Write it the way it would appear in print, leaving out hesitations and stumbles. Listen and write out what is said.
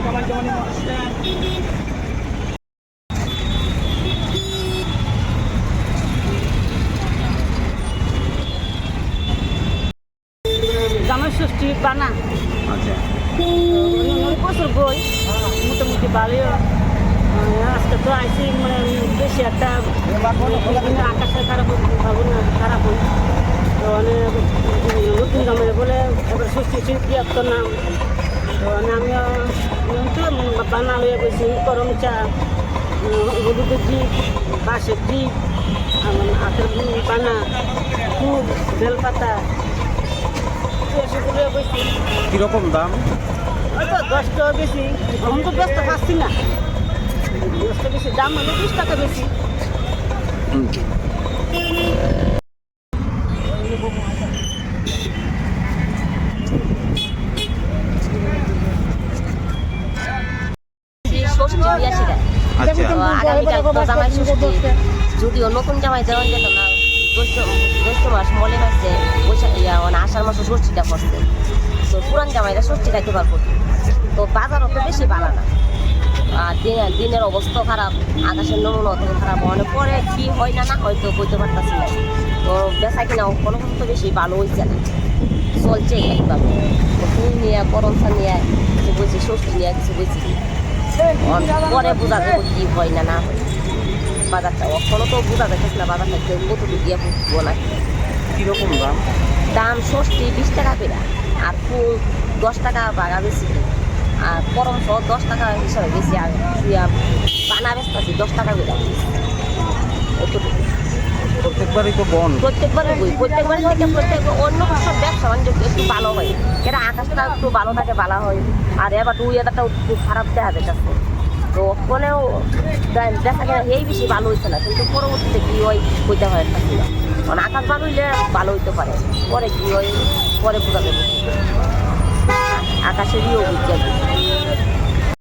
জামাই ষষ্ঠী বানা আচ্ছা প্রচুর বই মোটামুটি ভালো। আজকে তো আইসি মানে বেশি একটা আকাশে খারাপ ভাবো না খারাপ হয় তো নতুন জামাই বলে এবার ষষ্ঠী তিয়াত্তর নাম তো আমিও বানা লইয়া গেছি গরম চা হলুদের দ্বীপ বাঁশের দ্বীপ আখের বানা ফুল বেলপাতা সেগুলো বেশি। কীরকম দাম? হয়তো 10 টাকা বেশি, এখন তো 10 টাকা পাচ্ছি না, 10 টাকা বেশি দাম হলে 20 টাকা বেশি। যদিও নতুন জামাই দেওয়া যেত না, জ্যৈষ্ঠ মাস মলে মাসে বৈশাখ আষাঢ় মাসে ষষ্ঠীটা পড়ছে, তো পুরান জামাইরা ষষ্ঠী খাইতে পারবো, তো বাজারও তো বেশি ভালো না, আর দিনের অবস্থা খারাপ, আকাশের নমুনা অত খারাপ, মানে পরে কি হয় না না হয়তো বইতে পারতেছি না, তো বেচা কিনা কোনো কিছু তো বেশি ভালো হয়েছে না, চলছে একইভাবে। ফুল নিয়ে গরম চা নিয়ে কিছু বলছি, ষষ্ঠী নিয়ে কিছু বলছি, পরে বোঝা যাবো কি হয় না না হয় বাজারটা, এখনও তো বোঝা যাচ্ছে না বাজারটা কেউ কতটুকু দিয়ে বুঝবো না। কীরকম দাম? দাম ষষ্ঠী 20 টাকা করে, আর ফুল 10 টাকা বাগা বেশি, আর গরম সহ 10 টাকা হিসাবে বেশি, আর বানা বেচতেছি 10 টাকা করে অতটুকু। প্রত্যেকবারই তো বন, প্রত্যেকবারই থেকে অন্য সব ব্যবসা বাণিজ্য একটু ভালো হয়, এটা আকাশটা একটু ভালো থাকে ভালো হয়, আর এবার ওয়েদারটাও একটু খারাপ দেখা যাচ্ছে, তো ওখানেও দেখা কেনা এই বেশি ভালো হইছে না, কিন্তু পরবর্তীতে কী হয় হইতে হয় থাকি না, কারণ আকাশ ভালো হইলে ভালো হইতে পারে, পরে কী হয় পরে বোঝা যাবে, আকাশেরই অভিজ্ঞতা।